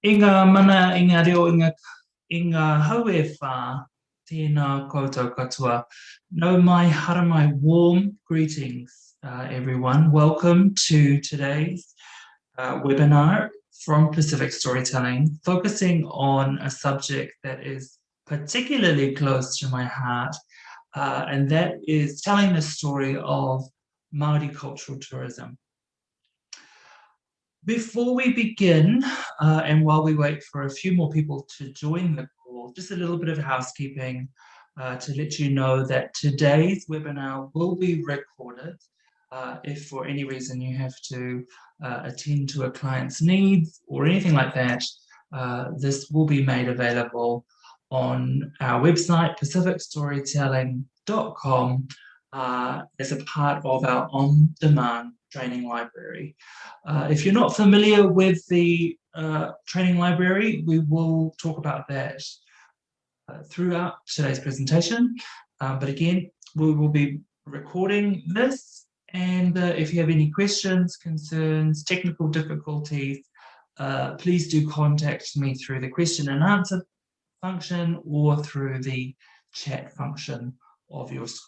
Inga mana, inga reo, inga haue whā, tēnā koutou katoa. No mai haramai, warm greetings, everyone. Welcome to today's webinar from Pacific Storytelling, focusing on a subject that is particularly close to my heart, and that is telling the story of Māori cultural tourism. Before we begin, and while we wait for a few more people to join the call, just a little bit of housekeeping to let you know that today's webinar will be recorded. If for any reason you have to attend to a client's needs or anything like that, this will be made available on our website, pacificstorytelling.com, as a part of our on-demand training library. If you're not familiar with the training library, we will talk about that throughout today's presentation. But again, we will be recording this, and if you have any questions, concerns, technical difficulties, please do contact me through the question and answer function or through the chat function of your screen.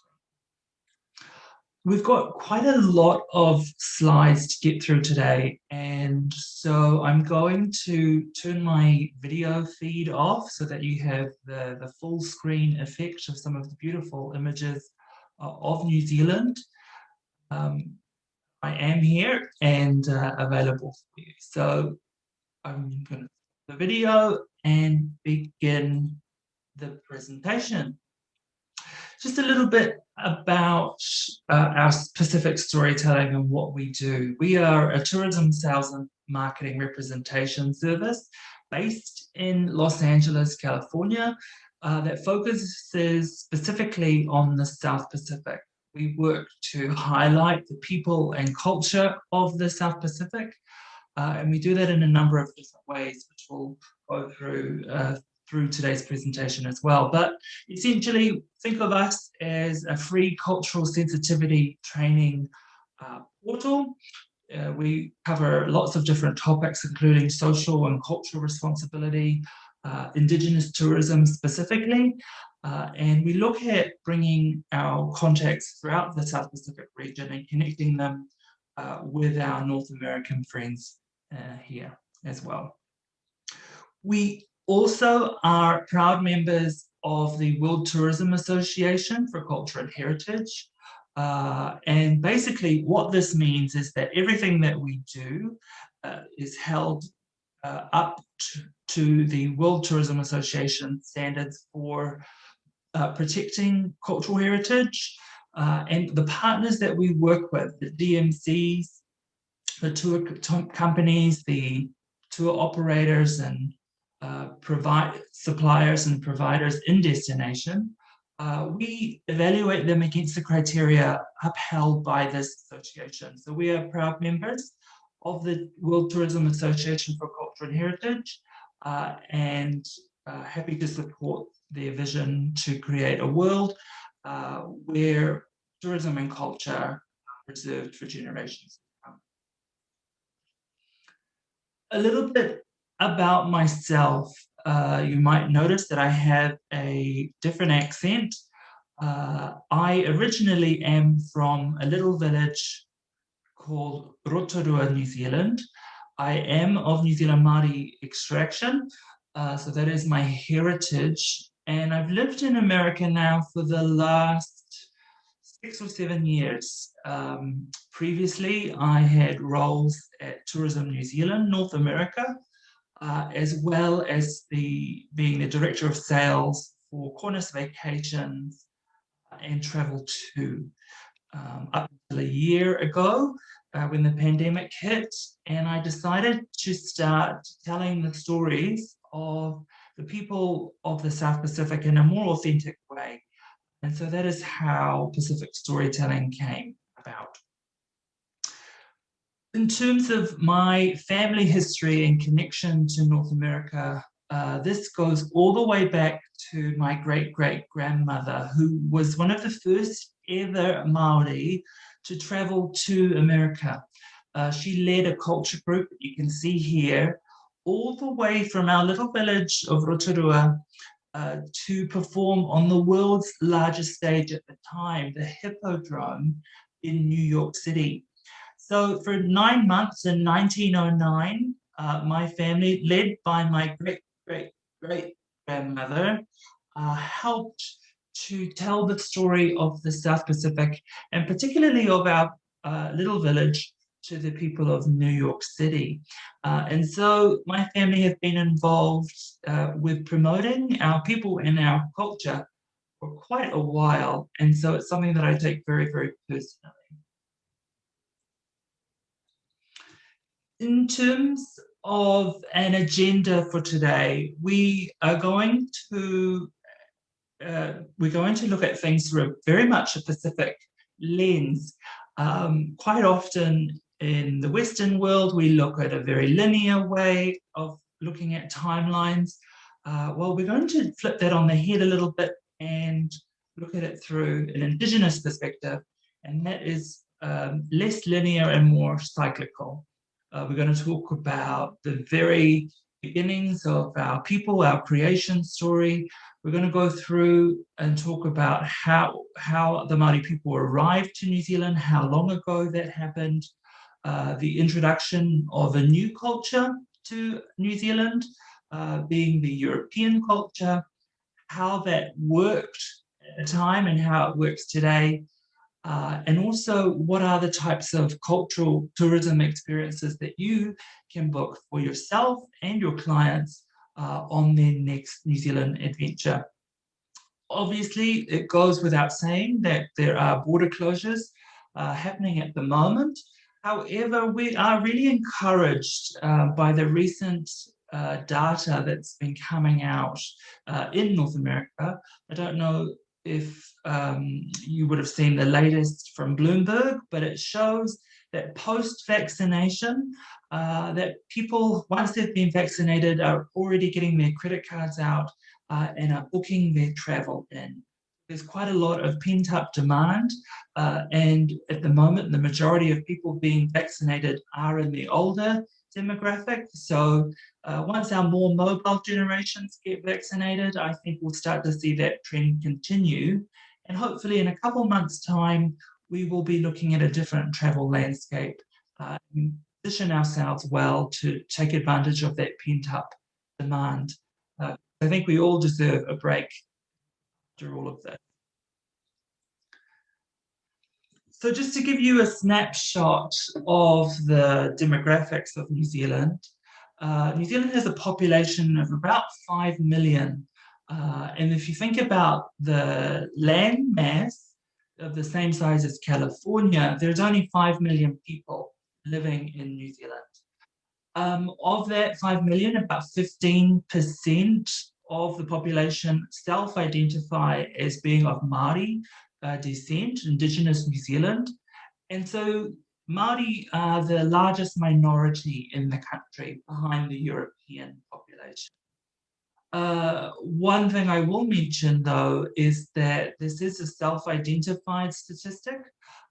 We've got quite a lot of slides to get through today, and so I'm going to turn my video feed off so that you have the full screen effect of some of the beautiful images of New Zealand. I am here and available for you. So I'm going to stop the video and begin the presentation. Just a little bit about our Pacific Storytelling and what we do. We are a tourism sales and marketing representation service based in Los Angeles, California, that focuses specifically on the South Pacific. We work to highlight the people and culture of the South Pacific, and we do that in a number of different ways, which we'll go through today's presentation as well. But essentially, think of us as a free cultural sensitivity training portal. We cover lots of different topics, including social and cultural responsibility, Indigenous tourism specifically, and we look at bringing our contacts throughout the South Pacific region and connecting them with our North American friends here as well. We also are proud members of the World Tourism Association for Culture and Heritage. And basically what this means is that everything that we do is held up to the World Tourism Association standards for protecting cultural heritage. And the partners that we work with, the DMCs, the tour companies, the tour operators and suppliers and providers in destination, we evaluate them against the criteria upheld by this association. So we are proud members of the World Tourism Association for Culture and Heritage, and happy to support their vision to create a world where tourism and culture are preserved for generations to come. A little bit about myself. You might notice that I have a different accent. I originally am from a little village called Rotorua, New Zealand. I am of New Zealand Māori extraction, so that is my heritage. And I've lived in America now for the last 6 or 7 years. Previously, I had roles at Tourism New Zealand, North America, as well as being the director of sales for Qantas Vacations and Travel 2, up until a year ago when the pandemic hit, and I decided to start telling the stories of the people of the South Pacific in a more authentic way. And so that is how Pacific Storytelling came about. In terms of my family history and connection to North America, this goes all the way back to my great-great-grandmother, who was one of the first ever Māori to travel to America. She led a culture group that you can see here all the way from our little village of Rotorua to perform on the world's largest stage at the time, the Hippodrome in New York City. So for 9 months in 1909, my family, led by my great grandmother, helped to tell the story of the South Pacific and particularly of our little village to the people of New York City. And so my family have been involved with promoting our people and our culture for quite a while. And so it's something that I take very, very personally. In terms of an agenda for today, we're going to look at things through very much a Pacific lens. Quite often in the Western world, we look at a very linear way of looking at timelines. Well, we're going to flip that on the head a little bit and look at it through an Indigenous perspective, and that is less linear and more cyclical. We're going to talk about the very beginnings of our people, our creation story. We're going to go through and talk about how the Māori people arrived to New Zealand, how long ago that happened, the introduction of a new culture to New Zealand, being the European culture, how that worked at the time and how it works today, and also what are the types of cultural tourism experiences that you can book for yourself and your clients on their next New Zealand adventure. Obviously, it goes without saying that there are border closures happening at the moment. However, we are really encouraged by the recent data that's been coming out in North America. I don't know if you would have seen the latest from Bloomberg, but it shows that post-vaccination, that people, once they've been vaccinated, are already getting their credit cards out and are booking their travel in. There's quite a lot of pent-up demand, and at the moment, the majority of people being vaccinated are in the older demographic. So once our more mobile generations get vaccinated, I think we'll start to see that trend continue. And hopefully in a couple months' time, we will be looking at a different travel landscape and position ourselves well to take advantage of that pent-up demand. I think we all deserve a break after all of this. So just to give you a snapshot of the demographics of New Zealand has a population of about 5 million. And if you think about the land mass of the same size as California, there's only 5 million people living in New Zealand. Of that 5 million, about 15% of the population self-identify as being of Māori descent, Indigenous New Zealand. And so Māori are the largest minority in the country behind the European population. One thing I will mention, though, is that this is a self-identified statistic.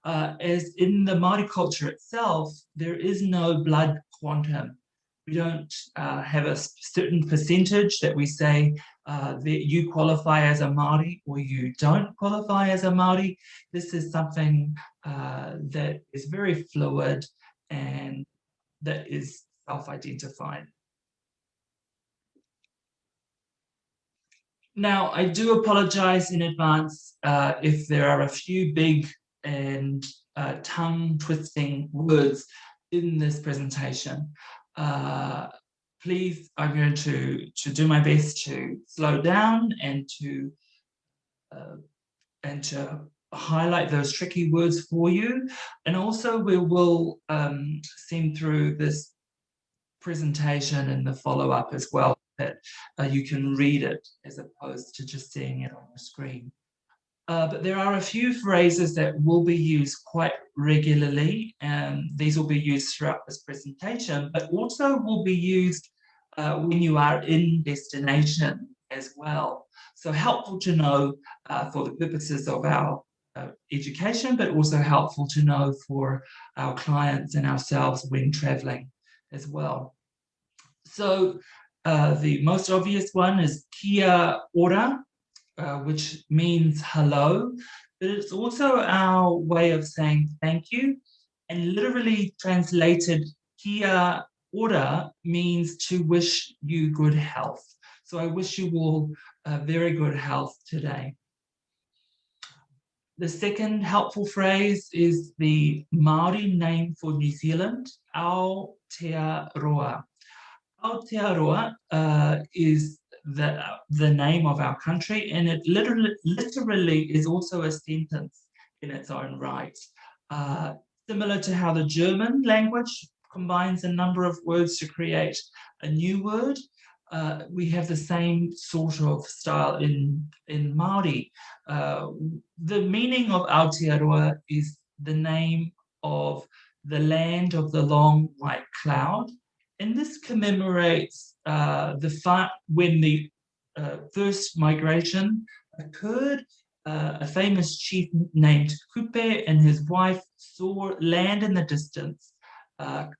As in the Māori culture itself, there is no blood quantum. We don't have a certain percentage that we say that you qualify as a Māori or you don't qualify as a Māori. This is something that is very fluid and that is self-identified. Now, I do apologize in advance if there are a few big and tongue-twisting words in this presentation. Please, I'm going to do my best to slow down and to highlight those tricky words for you. And also we will send through this presentation and the follow-up as well, that you can read it as opposed to just seeing it on the screen. But there are a few phrases that will be used quite regularly, and these will be used throughout this presentation, but also will be used when you are in destination as well. So helpful to know for the purposes of our education, but also helpful to know for our clients and ourselves when traveling as well. So the most obvious one is kia ora, which means hello, but it's also our way of saying thank you. And literally translated, kia ora means to wish you good health. So I wish you all very good health today. The second helpful phrase is the Māori name for New Zealand, Aotearoa. Aotearoa is the name of our country, and it literally is also a sentence in its own right. Uh, Similar to how the German language combines a number of words to create a new word, we have the same sort of style in Māori. The meaning of Aotearoa is the name of the land of the long white cloud, and this commemorates when the first migration occurred. A famous chief named Kupe and his wife saw land in the distance,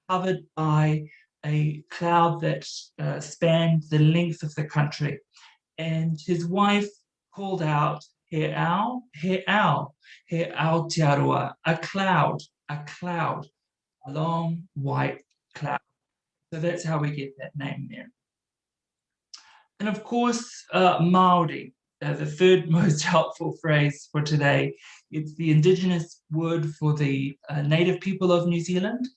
covered by a cloud that spanned the length of the country. And his wife called out, He ao, he ao, he Aotearoa, a cloud, a long white cloud. So that's how we get that name there. And of course, Māori, the third most helpful phrase for today. It's the Indigenous word for the native people of New Zealand.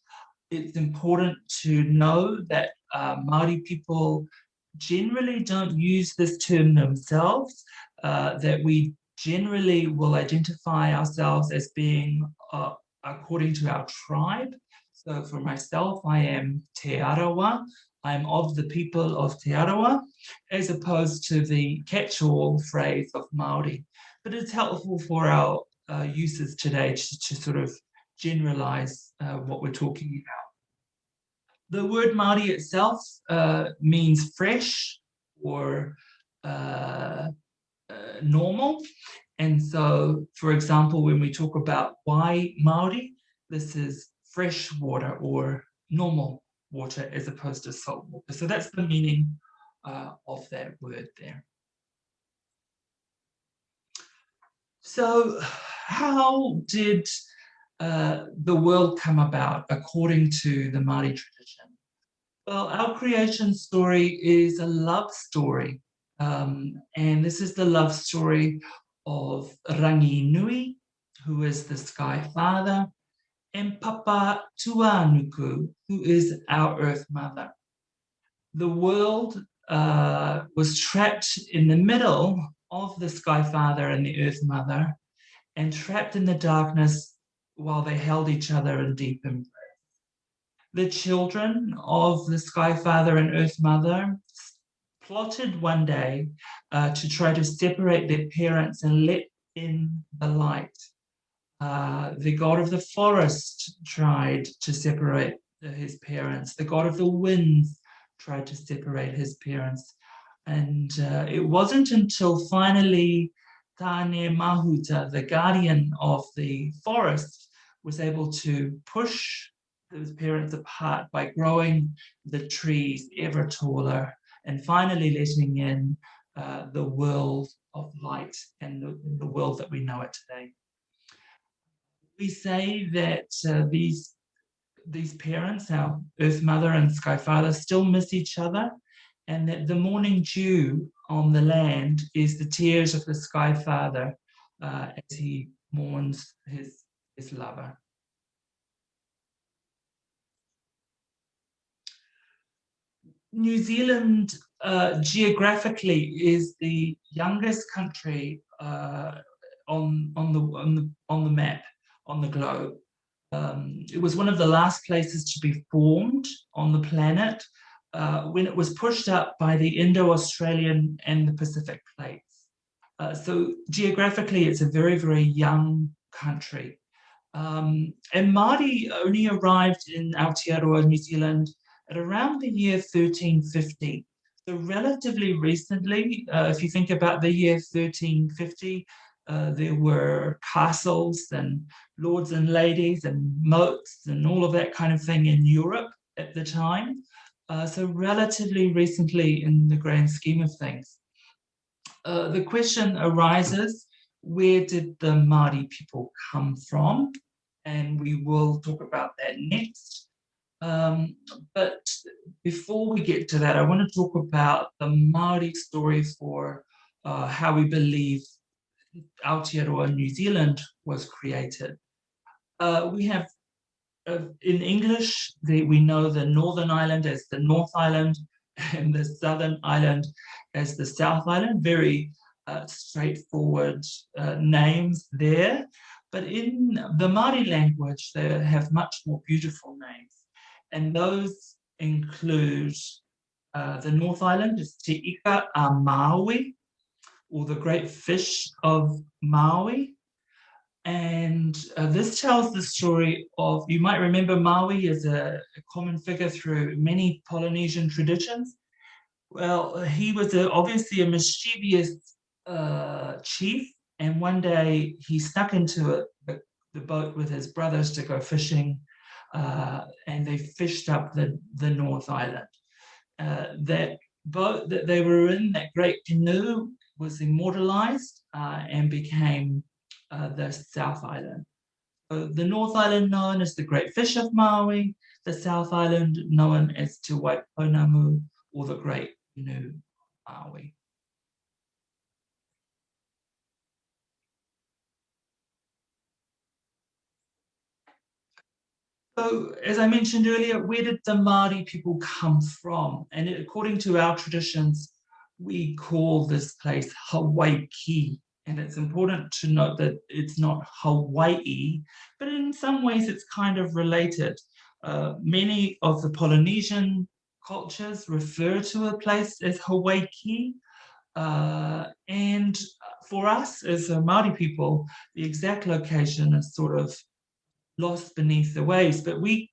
It's important to know that Māori people generally don't use this term themselves, that we generally will identify ourselves as being according to our tribe. So for myself, I am Te Arawa. I'm of the people of Te Arawa, as opposed to the catch-all phrase of Māori. But it's helpful for our uses today to sort of generalize what we're talking about. The word Māori itself means fresh or normal. And so, for example, when we talk about why Māori, this is fresh water or normal water as opposed to salt water. So that's the meaning of that word there. So how did the world come about according to the Māori tradition? Well, our creation story is a love story. And this is the love story of Rangi Nui, who is the Sky Father, and Papa Tuanuku, who is our Earth Mother. The world was trapped in the middle of the Sky Father and the Earth Mother, and trapped in the darkness while they held each other in deep embrace. The children of the Sky Father and Earth Mother plotted one day to try to separate their parents and let in the light. The god of the forest tried to separate his parents. The god of the winds tried to separate his parents. And it wasn't until finally Tane Mahuta, the guardian of the forest, was able to push those parents apart by growing the trees ever taller and finally letting in the world of light and the world that we know it today. We say that these parents, our Earth Mother and Sky Father, still miss each other, and that the morning dew on the land is the tears of the Sky Father as he mourns his lover. New Zealand geographically is the youngest country on the map on the globe. It was one of the last places to be formed on the planet when it was pushed up by the Indo-Australian and the Pacific plates. So geographically, it's a very, very young country. And Māori only arrived in Aotearoa, New Zealand, at around the year 1350. So relatively recently, if you think about the year 1350, there were castles and lords and ladies and moats and all of that kind of thing in Europe at the time. so relatively recently in the grand scheme of things. The question arises, where did the Māori people come from? And we will talk about that next. But before we get to that, I want to talk about the Māori story for how we believe Aotearoa New Zealand was created. We have, in English, we know the Northern Island as the North Island and the Southern Island as the South Island, very straightforward names there. But in the Māori language, they have much more beautiful names. And those include the North Island is Te Ika a Maui, or the great fish of Maui. And this tells the story of, you might remember Maui as a common figure through many Polynesian traditions. Well, he was obviously a mischievous chief, and one day he snuck into the boat with his brothers to go fishing, and they fished up the North Island. That boat that they were in, that great canoe, was immortalized and became the South Island. So the North Island known as the Great Fish of Maui, the South Island known as Te Waipounamu, or the Great Canoe Maui. So, as I mentioned earlier, where did the Māori people come from? And according to our traditions, we call this place Hawaii. And it's important to note that it's not Hawaii, but in some ways it's kind of related. Many of the Polynesian cultures refer to a place as Hawaii. And for us as Māori people, the exact location is sort of lost beneath the waves. But we,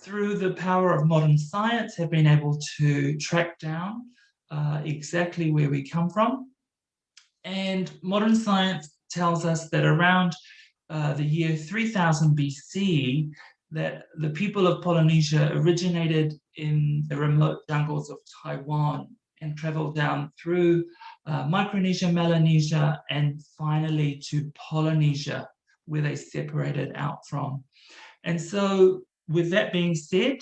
through the power of modern science, have been able to track down exactly where we come from. And modern science tells us that around the year 3000 BC, that the people of Polynesia originated in the remote jungles of Taiwan and traveled down through Micronesia, Melanesia, and finally to Polynesia, where they separated out from. And so, with that being said,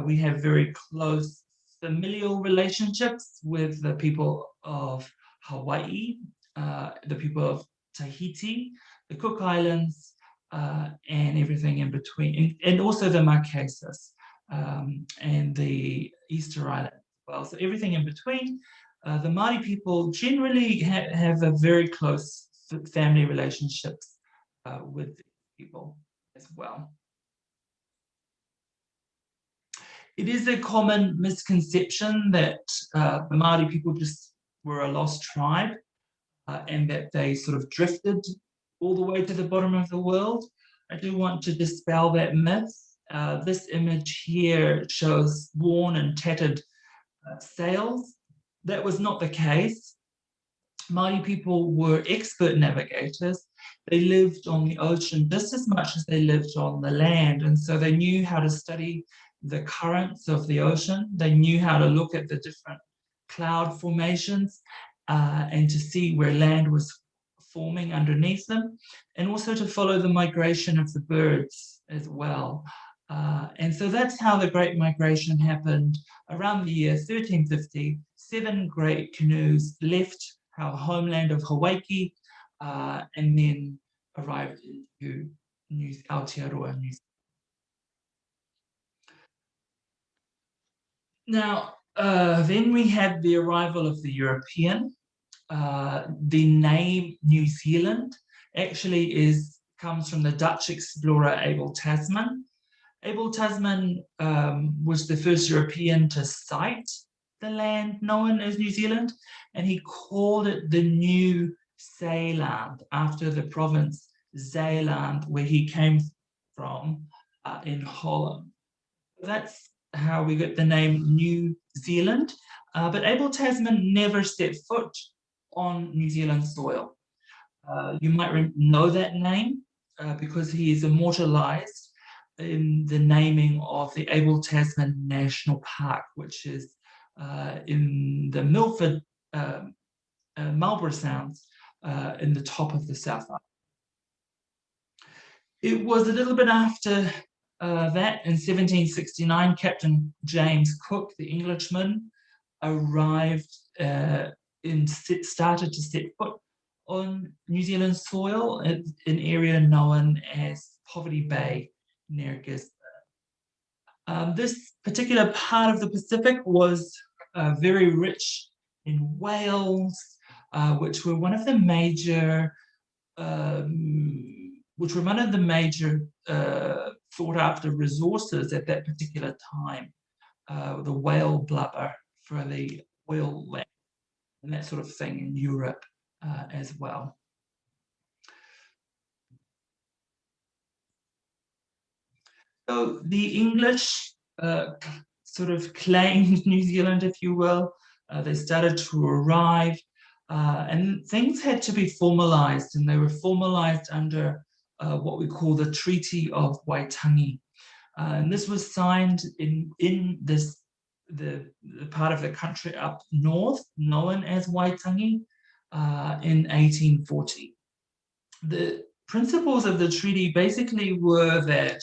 we have very close familial relationships with the people of Hawaii, the people of Tahiti, the Cook Islands, and everything in between, and also the Marquesas and the Easter Islands as well. So everything in between. The Māori people generally have a very close family relationships with people as well. It is a common misconception that the Māori people just were a lost tribe and that they sort of drifted all the way to the bottom of the world. I do want to dispel that myth. This image here shows worn and tattered sails. That was not the case. Māori people were expert navigators. They lived on the ocean just as much as they lived on the land, and so they knew how to study the currents of the ocean. They knew how to look at the different cloud formations and to see where land was forming underneath them, and also to follow the migration of the birds as well. And so that's how the Great Migration happened. Around the year 1350, 7 great canoes left our homeland of Hawaii and then arrived into Aotearoa, New Zealand. Now, then we had the arrival of the European. The name New Zealand actually comes from the Dutch explorer Abel Tasman. Abel Tasman was the first European to sight the land known as New Zealand, and he called it the New Zeeland after the province Zeeland, where he came from in Holland. That's how we get the name New Zealand. But Abel Tasman never set foot on New Zealand soil. You might know that name because he is immortalized in the naming of the Abel Tasman National Park, which is in the Milford Marlborough Sounds in the top of the South Island. It was a little bit after that, in 1769, Captain James Cook, the Englishman, arrived started to set foot on New Zealand soil in an area known as Poverty Bay near Gisborne. This particular part of the Pacific was very rich in whales, which were one of the major sought after resources at that particular time. The whale blubber for the oil lamp and that sort of thing in Europe as well. So the English sort of claimed New Zealand, if you will. They started to arrive and things had to be formalized, and they were formalized under what we call the Treaty of Waitangi. And this was signed in the part of the country up north, known as Waitangi, in 1840. The principles of the treaty basically were that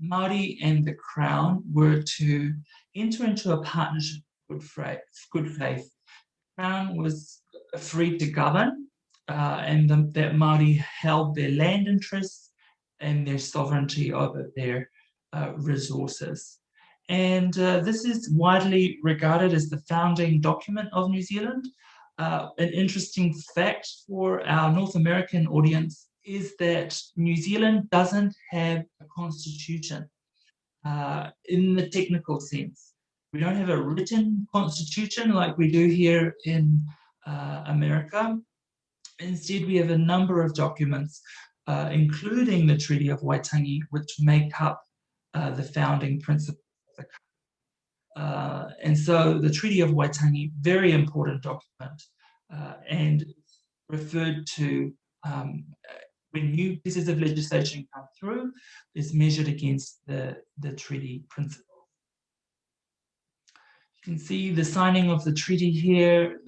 Māori and the Crown were to enter into a partnership of good faith. Crown was free to govern, and that Māori held their land interests and their sovereignty over their resources. And this is widely regarded as the founding document of New Zealand. An interesting fact for our North American audience is that New Zealand doesn't have a constitution in the technical sense. We don't have a written constitution like we do here in America. Instead, we have a number of documents, including the Treaty of Waitangi, which make up the founding principles of the country. And so the Treaty of Waitangi, very important document, and referred to when new pieces of legislation come through, is measured against the treaty principles. You can see the signing of the treaty here,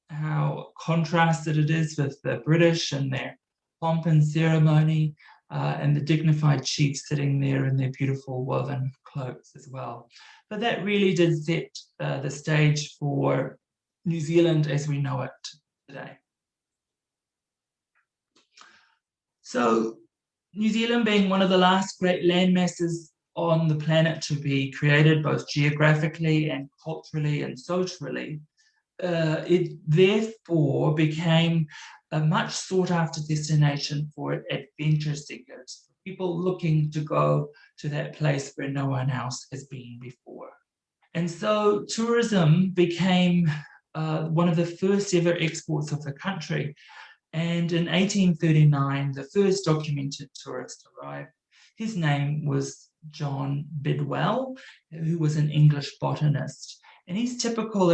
how contrasted it is with the British and their pomp and ceremony, and the dignified chiefs sitting there in their beautiful woven cloaks as well. But that really did set the stage for New Zealand as we know it today. So New Zealand being one of the last great land masses on the planet to be created, both geographically and culturally and socially, it therefore became a much sought after destination for adventure seekers, people looking to go to that place where no one else has been before. And so tourism became one of the first ever exports of the country. And in 1839, the first documented tourist arrived. His name was John Bidwell, who was an English botanist. And he's a typical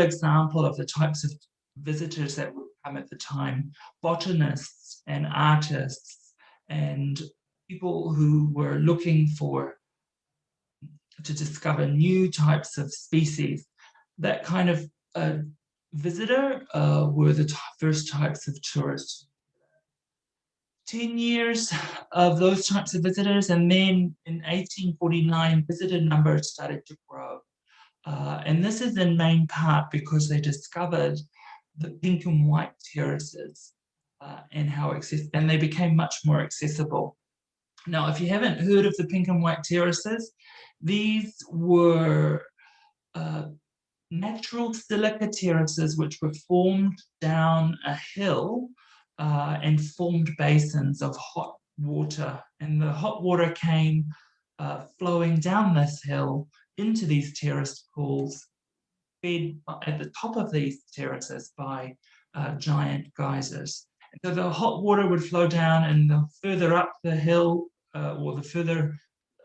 example of the types of visitors that would come at the time, botanists and artists and people who were looking to discover new types of species. That kind of visitor were the first types of tourists. 10 years of those types of visitors, and then in 1849, visitor numbers started to grow. And this is in main part because they discovered the pink and white terraces and they became much more accessible. Now, if you haven't heard of the pink and white terraces, these were natural silica terraces which were formed down a hill and formed basins of hot water. And the hot water came flowing down this hill into these terraced pools, fed at the top of these terraces by giant geysers. And so the hot water would flow down, and the further up the hill or the further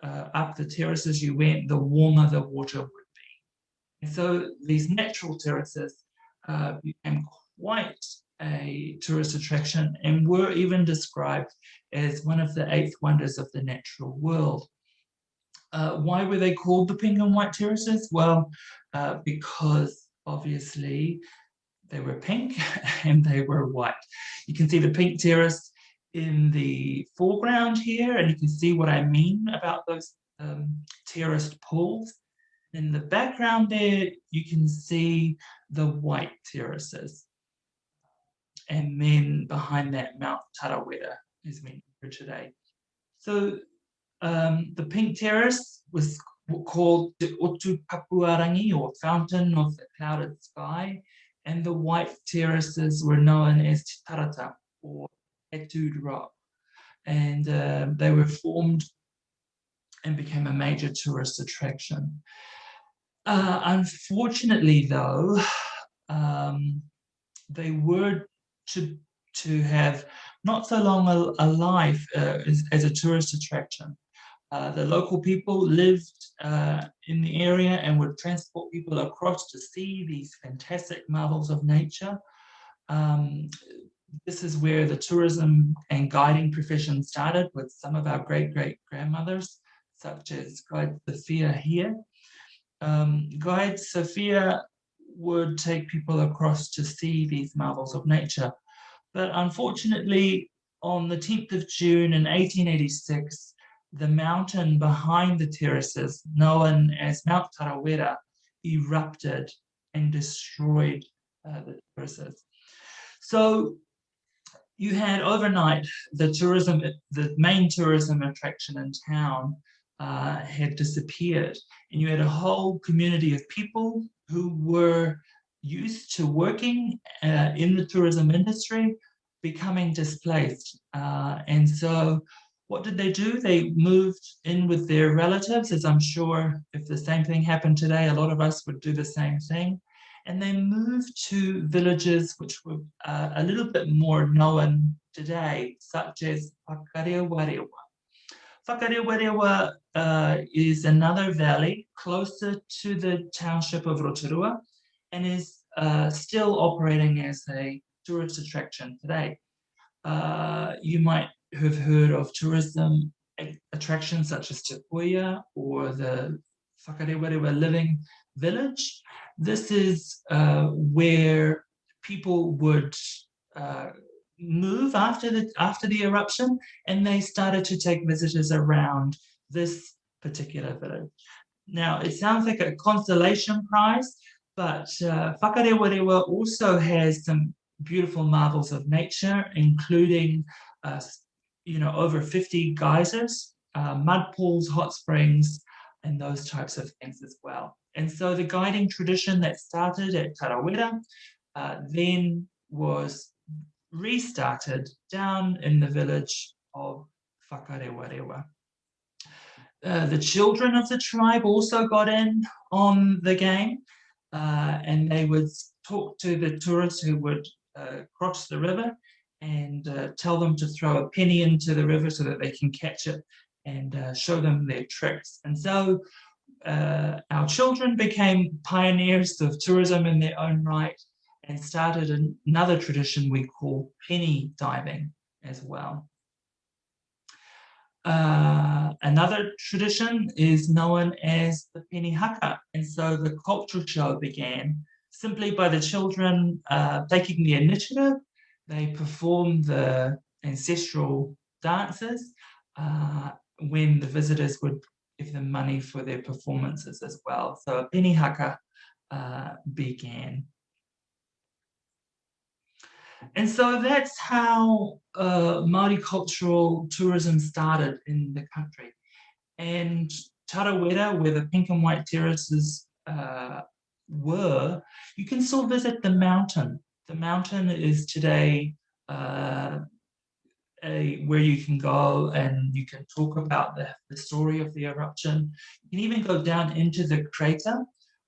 up the terraces you went, the warmer the water would be. And so these natural terraces became quite a tourist attraction and were even described as one of the 8 wonders of the natural world. Why were they called the pink and white terraces? Well, because obviously they were pink and they were white. You can see the pink terrace in the foreground here, and you can see what I mean about those terraced pools. In the background there, you can see the white terraces. And then behind that, Mount Tarawera is mentioned today. So the pink terrace was called the Otu Papuarangi, or Fountain of the Clouded Sky, and the white terraces were known as Te Tarata, or Tattooed Rock. And they were formed and became a major tourist attraction. Unfortunately, though, they were to have not so long a life as a tourist attraction. The local people lived in the area and would transport people across to see these fantastic marvels of nature. This is where the tourism and guiding profession started, with some of our great-great-grandmothers, such as Guide Sophia here. Guide Sophia would take people across to see these marvels of nature. But unfortunately, on the 10th of June in 1886, the mountain behind the terraces, known as Mount Tarawera, erupted and destroyed the terraces. So you had overnight the main tourism attraction in town had disappeared, and you had a whole community of people who were used to working in the tourism industry becoming displaced. And so what did they do? They moved in with their relatives, as I'm sure if the same thing happened today, a lot of us would do the same thing. And they moved to villages which were a little bit more known today, such as Whakarewarewa. Whakarewarewa is another valley closer to the township of Rotorua and is still operating as a tourist attraction today. You might have heard of tourism attractions such as Te Puia or the Whakarewarewa Living Village. This is where people would move after the eruption, and they started to take visitors around this particular village. Now, it sounds like a consolation prize, but Whakarewarewa also has some beautiful marvels of nature, including over 50 geysers, mud pools, hot springs, and those types of things as well. And so the guiding tradition that started at Tarawera then was restarted down in the village of Whakarewarewa. The children of the tribe also got in on the game, and they would talk to the tourists who would cross the river and tell them to throw a penny into the river so that they can catch it and show them their tricks. And so our children became pioneers of tourism in their own right and started another tradition we call penny diving as well. Another tradition is known as the penny haka, and so the cultural show began simply by the children taking the initiative. They performed the ancestral dances when the visitors would give them money for their performances as well. So a penny haka began. And so that's how Māori cultural tourism started in the country. And Tarawera, where the pink and white terraces were, you can still visit the mountain. The mountain is today where you can go and you can talk about the story of the eruption. You can even go down into the crater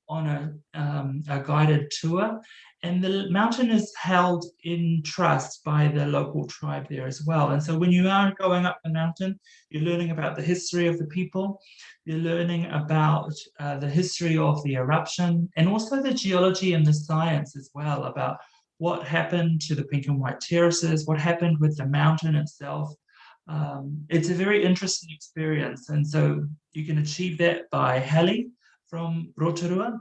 on a guided tour. And the mountain is held in trust by the local tribe there as well. And so when you are going up the mountain, you're learning about the history of the people, you're learning about the history of the eruption, and also the geology and the science as well, about what happened to the pink and white terraces, what happened with the mountain itself. It's a very interesting experience, and so you can achieve that by heli from Rotorua,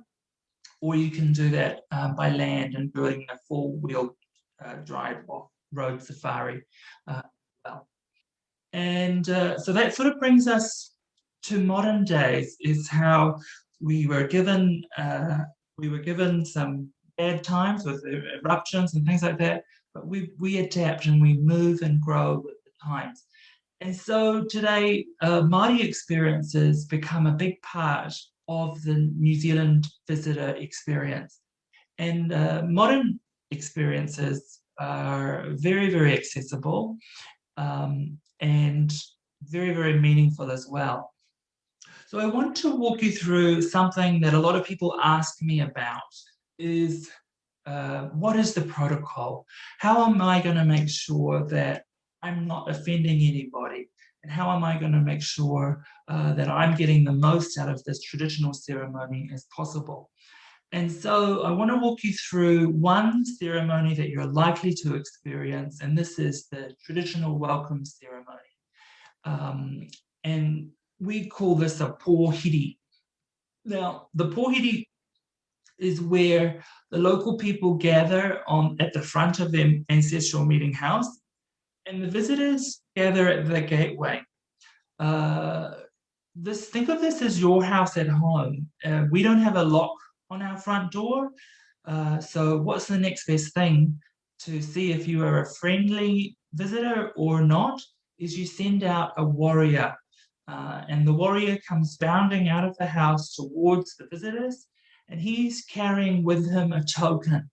or you can do that by land and doing a four-wheel drive off-road safari. Well. And so that sort of brings us to modern days, is how we were given some bad times with eruptions and things like that, but we adapt and we move and grow with the times. And so today, Māori experiences become a big part of the New Zealand visitor experience. And modern experiences are very, very accessible, and very, very meaningful as well. So I want to walk you through something that a lot of people ask me about, is what is the protocol? How am I going to make sure that I'm not offending anybody? And how am I going to make sure that I'm getting the most out of this traditional ceremony as possible? And so I want to walk you through one ceremony that you're likely to experience, and this is the traditional welcome ceremony. And we call this a pōhiri. Now, the pōhiri is where the local people gather at the front of their ancestral meeting house, and the visitors gather at the gateway. Think of this as your house at home. We don't have a lock on our front door, so what's the next best thing to see if you are a friendly visitor or not is you send out a warrior, and the warrior comes bounding out of the house towards the visitors, and he's carrying with him a token.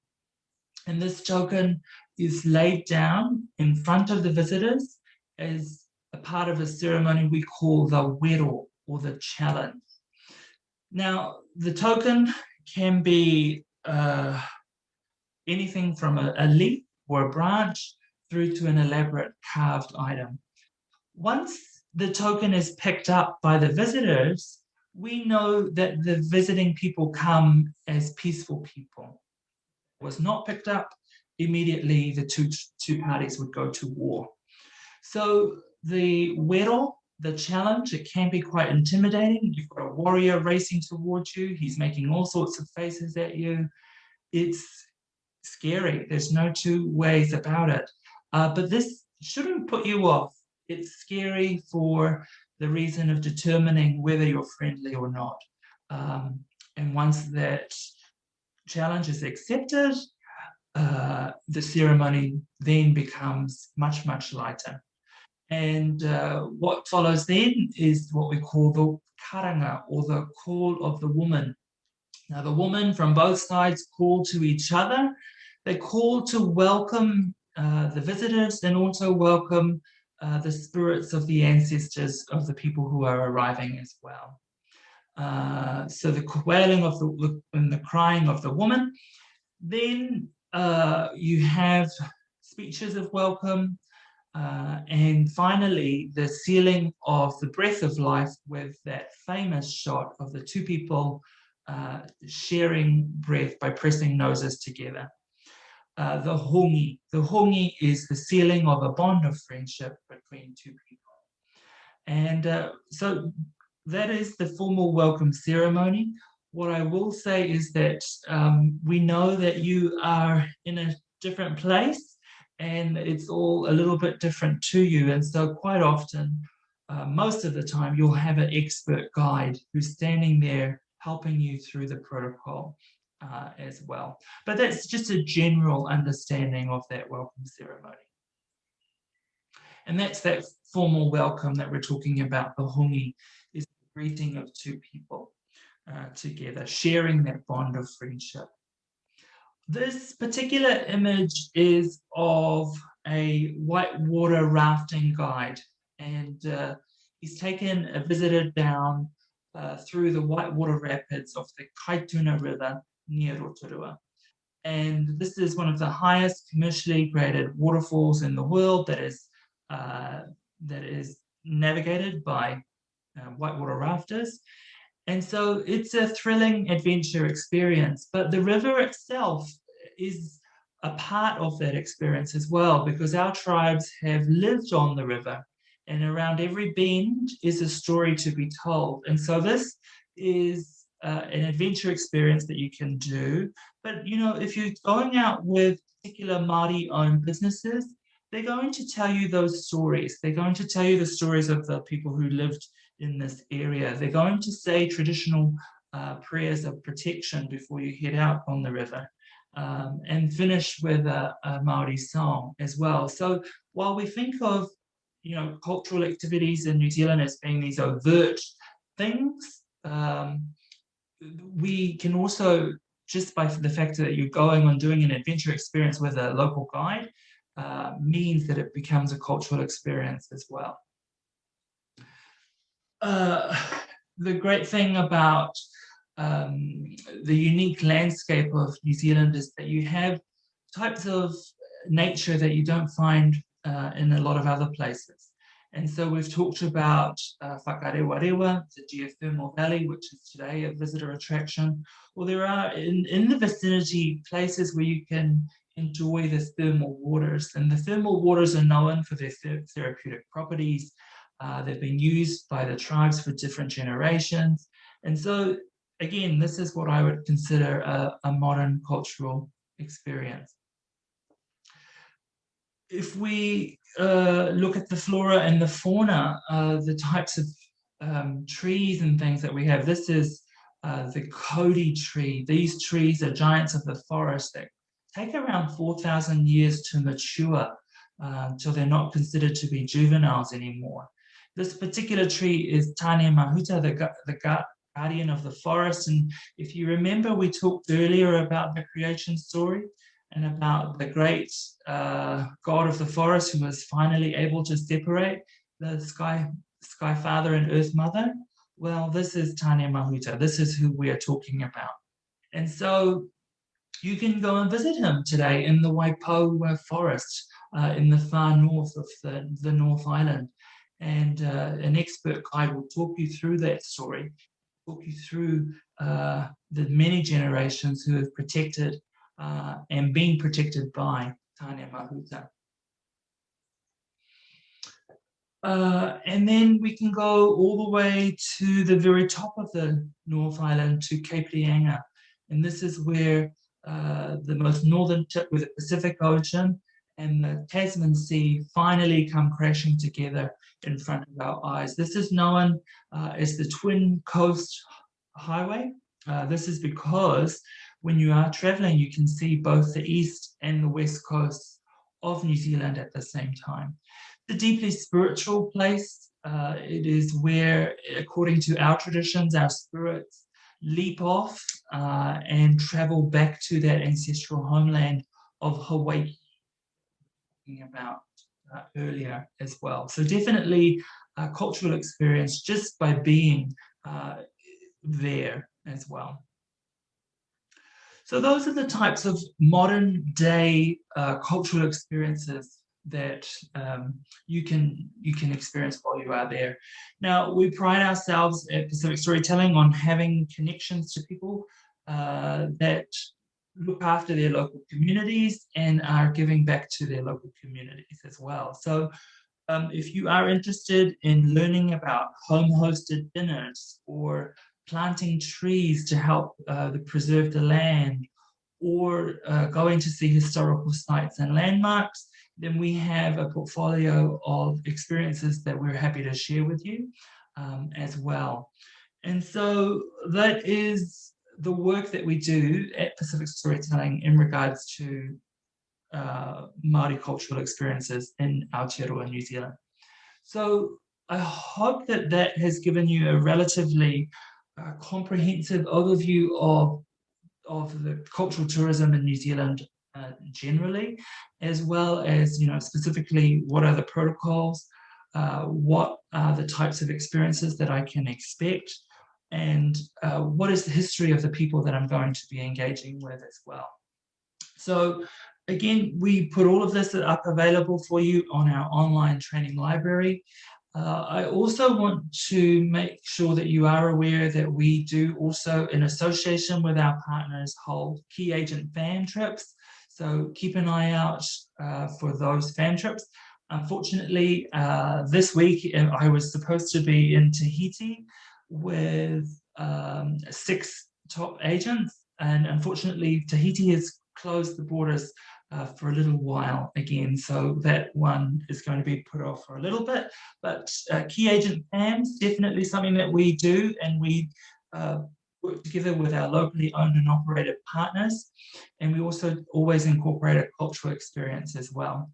And this token is laid down in front of the visitors as a part of a ceremony we call the wero, or the challenge. Now, the token can be anything from a leaf or a branch through to an elaborate carved item. Once the token is picked up by the visitors, we know that the visiting people come as peaceful people. If it was not picked up, immediately the two parties would go to war. So the wero, the challenge, it can be quite intimidating. You've got a warrior racing towards you. He's making all sorts of faces at you. It's scary. There's no two ways about it. But this shouldn't put you off. It's scary for the reason of determining whether you're friendly or not. And once that challenge is accepted, the ceremony then becomes much, much lighter. And what follows then is what we call the karanga, or the call of the woman. Now, the women from both sides call to each other. They call to welcome the visitors and also welcome the spirits of the ancestors of the people who are arriving as well. So the wailing of and the crying of the woman. Then you have speeches of welcome. And finally, the sealing of the breath of life with that famous shot of the two people sharing breath by pressing noses together. The hongi. The hongi is the sealing of a bond of friendship between two people. And so that is the formal welcome ceremony. What I will say is that we know that you are in a different place, and it's all a little bit different to you. And so quite often, most of the time, you'll have an expert guide who's standing there helping you through the protocol as well. But that's just a general understanding of that welcome ceremony. And that's that formal welcome that we're talking about. The hongi is the greeting of two people together, sharing that bond of friendship. This particular image is of a whitewater rafting guide, and he's taken a visitor down through the whitewater rapids of the Kaituna River near Rotorua. And this is one of the highest commercially graded waterfalls in the world that is navigated by whitewater rafters. And so it's a thrilling adventure experience, but the river itself is a part of that experience as well, because our tribes have lived on the river, and around every bend is a story to be told. And so this is an adventure experience that you can do. But you know, if you're going out with particular Māori-owned businesses, they're going to tell you those stories. They're going to tell you the stories of the people who lived in this area. They're going to say traditional prayers of protection before you head out on the river, and finish with a Māori song as well. So while we think of, you know, cultural activities in New Zealand as being these overt things, we can also, just by the fact that you're going on doing an adventure experience with a local guide, means that it becomes a cultural experience as well. The great thing about the unique landscape of New Zealand is that you have types of nature that you don't find in a lot of other places. And so we've talked about Whakarewarewa, the geothermal valley, which is today a visitor attraction. Well, there are in the vicinity places where you can enjoy the thermal waters. And the thermal waters are known for their therapeutic properties. They've been used by the tribes for different generations. And so, again, this is what I would consider a modern cultural experience. If we look at the flora and the fauna, the types of trees and things that we have, this is the Cody tree. These trees are giants of the forest that take around 4,000 years to mature until they're not considered to be juveniles anymore. This particular tree is Tane Mahuta, the guardian of the forest. And if you remember, we talked earlier about the creation story and about the great God of the forest who was finally able to separate the Sky Father and Earth Mother. Well, this is Tane Mahuta. This is who we are talking about. And so you can go and visit him today in the Waipoua forest in the far north of the North Island. And an expert guide will talk you through that story, talk you through the many generations who have protected and been protected by Tane Mahuta. And then we can go all the way to the very top of the North Island to Cape Reinga. And this is where the most northern tip with the Pacific Ocean and the Tasman Sea finally come crashing together in front of our eyes. This is known as the Twin Coast Highway. This is because when you are traveling, you can see both the east and the west coasts of New Zealand at the same time. The deeply spiritual place, it is where, according to our traditions, our spirits leap off and travel back to that ancestral homeland of Hawaii, about earlier as well. So definitely a cultural experience just by being there as well. So those are the types of modern day cultural experiences that you can experience while you are there. Now, we pride ourselves at Pacific Storytelling on having connections to people that look after their local communities and are giving back to their local communities as well. So if you are interested in learning about home-hosted dinners or planting trees to help preserve the land, or going to see historical sites and landmarks, then we have a portfolio of experiences that we're happy to share with you as well. And so that is the work that we do at Pacific Storytelling in regards to Māori cultural experiences in Aotearoa, New Zealand. So I hope that that has given you a relatively comprehensive overview of the cultural tourism in New Zealand generally, as well as, you know, specifically what are the protocols, what are the types of experiences that I can expect, and what is the history of the people that I'm going to be engaging with as well. So again, we put all of this up available for you on our online training library. I also want to make sure that you are aware that we do also, in association with our partners, hold key agent fan trips. So So keep an eye out for those fan trips. Unfortunately, this week I was supposed to be in Tahiti with 6 top agents, and unfortunately Tahiti has closed the borders for a little while again, so that one is going to be put off for a little bit. But key agent PAMs, definitely something that we do, and we work together with our locally owned and operated partners, and we also always incorporate a cultural experience as well.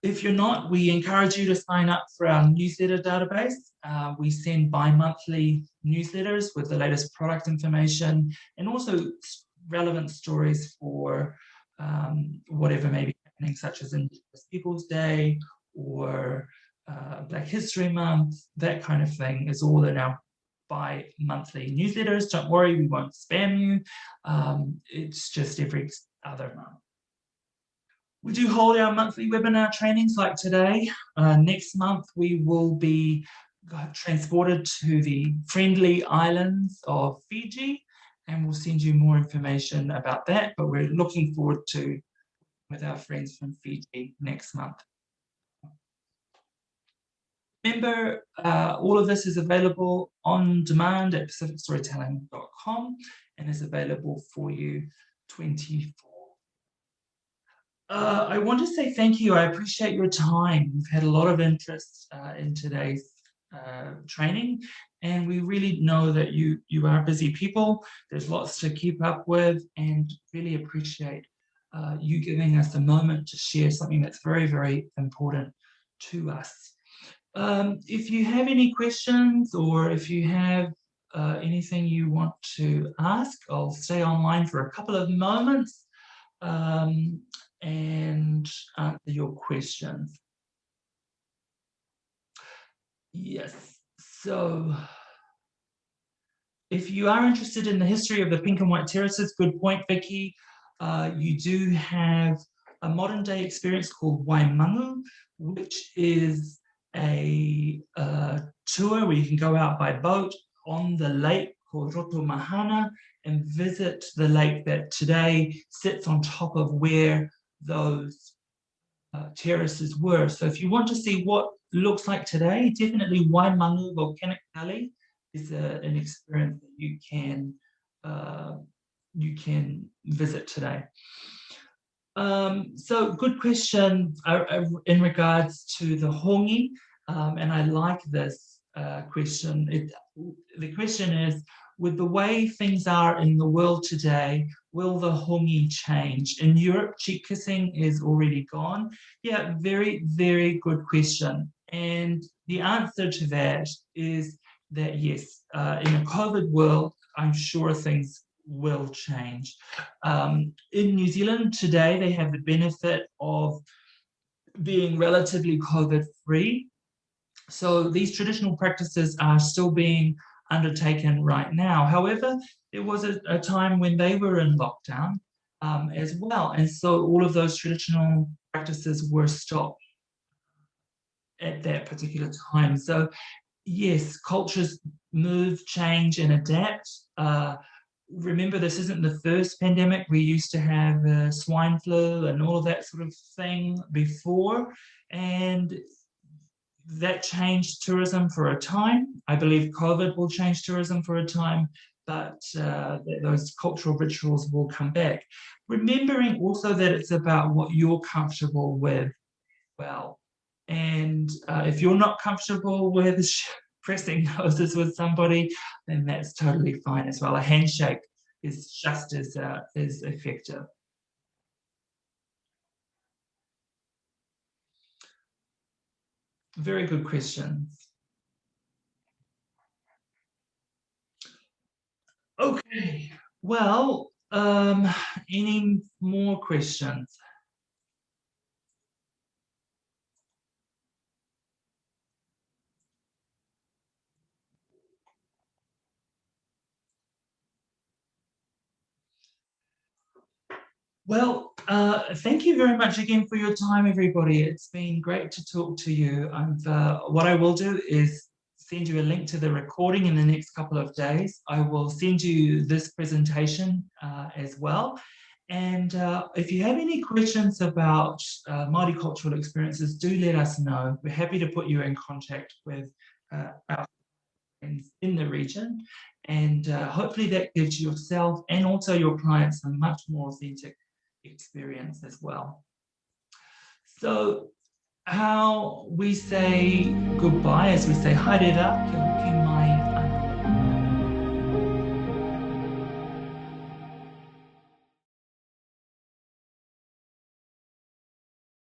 If you're not, we encourage you to sign up for our newsletter database. We send bi-monthly newsletters with the latest product information and also relevant stories for whatever may be happening, such as Indigenous Peoples Day or Black History Month. That kind of thing is all in our bi-monthly newsletters. Don't worry, we won't spam you. It's just every other month. We do hold our monthly webinar trainings like today. Next month, we will be transported to the friendly islands of Fiji, and we'll send you more information about that, but we're looking forward to with our friends from Fiji next month. Remember, all of this is available on demand at pacificstorytelling.com and is available for you 24. I want to say thank you. I appreciate your time. We've had a lot of interest in today's training, and we really know that you are busy people. There's lots to keep up with, and really appreciate you giving us a moment to share something that's very, very important to us. If you have any questions, or if you have anything you want to ask, I'll stay online for a couple of moments and answer your questions. Yes, so if you are interested in the history of the pink and white terraces, good point, Vicky. You do have a modern day experience called Waimangu, which is a tour where you can go out by boat on the lake called Roto Mahana and visit the lake that today sits on top of where those terraces were. So if you want to see what looks like today, definitely Waimangu Volcanic Valley is an experience that you can visit today. So good question in regards to the hongi, and I like this question. The question is, with the way things are in the world today, will the hongi change? In Europe, cheek kissing is already gone. Yeah, very, very good question. And the answer to that is that yes, in a COVID world, I'm sure things will change. In New Zealand today, they have the benefit of being relatively COVID-free. So these traditional practices are still being undertaken right now. However, there was a time when they were in lockdown as well. And so all of those traditional practices were stopped at that particular time. So yes, cultures move, change, and adapt. Remember, this isn't the first pandemic. We used to have swine flu and all of that sort of thing before, and that changed tourism for a time. I believe COVID will change tourism for a time, but those cultural rituals will come back. Remembering also that it's about what you're comfortable with. Well, and if you're not comfortable with pressing noses with somebody, then that's totally fine as well. A handshake is just as effective. Very good questions. Okay, well, any more questions? Well, thank you very much again for your time, everybody. It's been great to talk to you. What I will do is send you a link to the recording in the next couple of days. I will send you this presentation as well. And if you have any questions about Māori cultural experiences, do let us know. We're happy to put you in contact with our friends in the region. And hopefully that gives yourself and also your clients a much more authentic experience as well. So how we say goodbye, as we say haere rā, kia hoki mai